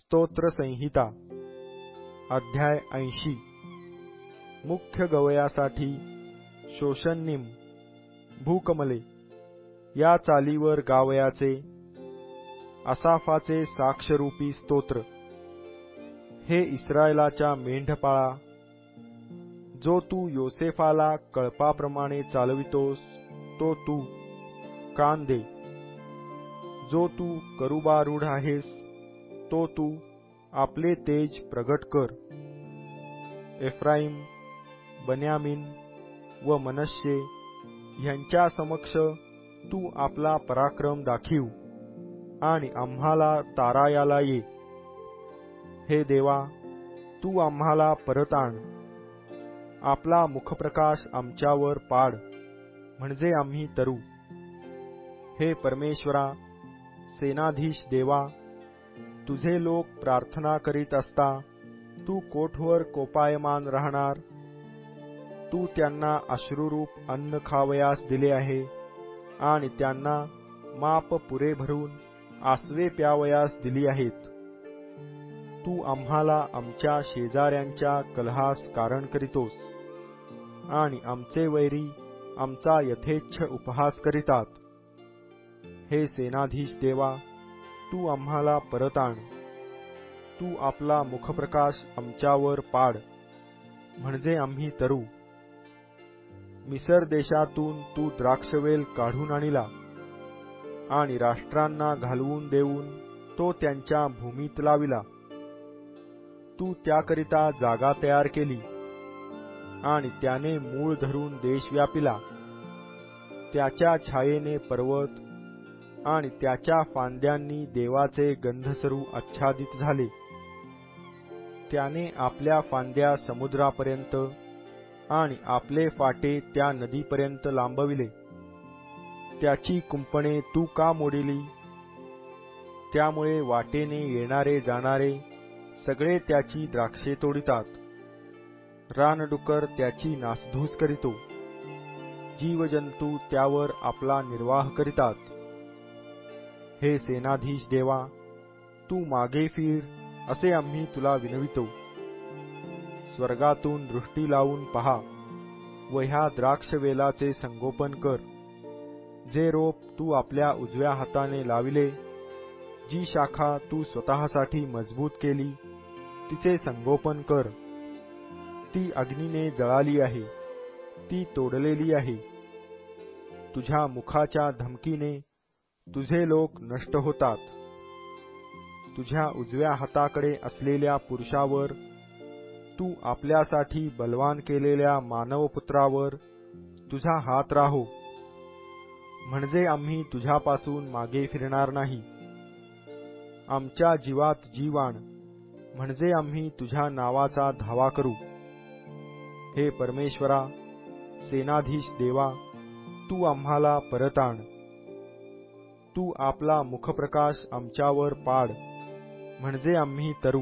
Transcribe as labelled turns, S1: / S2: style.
S1: स्तोत्र संहिता अध्याय 80 मुख्य गवयासाठी शोषणनिम भूकमले या चालीवर गावयाचे आसाफाचे साक्षरूपी स्तोत्र। हे इस्रायलाच्या मेंढपाळा, जो तू योसेफाला कळपाप्रमाणे चालवितोस तो तू कान दे। जो तू करुबारूढ आहेस तो तू आपले तेज प्रगट कर। एफ्राईम, बन्यामीन व मनश्शे ह्यांच्या समक्ष तू आपला पराक्रम दाखीव आणि आम्हाला तारायाला ये। हे देवा, तू आम्हाला परत आण, आपला मुखप्रकाश आमच्यावर पाड, म्हणजे आम्ही तरू। हे परमेश्वरा, सेनाधीश देवा, तुझे लोक प्रार्थना करीत असता तू कोठवर कोपायमान राहणार? तू त्यांना अश्रुरूप अन्न खावयास दिले आहे आणि त्यांना माप पुरे भरून आसवे प्यावयास दिली आहेत। तू आम्हाला आमच्या शेजाऱ्यांच्या कलहास कारण करीतोस आणि आमचे वैरी आमचा यथेच्छ उपहास करीतात। हे सेनाधीश देवा, तू आम्हाला परत आण, तू आपला मुखप्रकाश आमच्यावर पाड, म्हणजे आम्ही तरू। मिसर देशातून तू द्राक्षवेल काढून आणला आणि राष्ट्रांना घालवून देऊन तो त्यांच्या भूमीत लाविला। तू त्याकरिता जागा तयार केली आणि त्याने मूळ धरून देश व्यापिला। त्याच्या छायेने पर्वत आणि त्याच्या फांद्यांनी देवाचे गंधसरू आच्छादित झाले। त्याने आपल्या फांद्या समुद्रापर्यंत आणि आपले फाटे त्या नदीपर्यंत लांबविले। त्याची कुंपणे तू का मोडिली? त्यामुळे वाटेने येणारे जाणारे सगळे त्याची द्राक्षे तोडितात। रानडुकर त्याची नासधूस करीतो, जीवजंतू त्यावर आपला निर्वाह करीतात। हे सेनाधीश देवा, तू मागे फिर, असे आम्ही तुला विनवितो। स्वर्गातून दृष्टी लावून पहा व ह्या द्राक्षवेलाचे संगोपन कर। जे रोप तू आपल्या उजव्या हाताने लाविले, जी शाखा तू स्वतःसाठी मजबूत केली, तिचे संगोपन कर। ती अग्नीने जळाली आहे, ती तोडलेली आहे। तुझ्या मुखाच्या धमकीने तुझे लोक नष्ट होतात। तुझ्या उजव्या हाताकडे असलेल्या पुरुषावर, तू आपल्यासाठी बलवान केलेल्या मानवपुत्रावर तुझा हात राहो, म्हणजे आम्ही तुझ्यापासून मागे फिरणार नाही। आमच्या जीवात जीव आण, म्हणजे आम्ही तुझ्या नावाचा धावा करू। हे परमेश्वरा, सेनाधीश देवा, तू आम्हाला परत आण, तू आपला मुखप्रकाश आमच्यावर पाड, म्हणजे आम्ही तरू।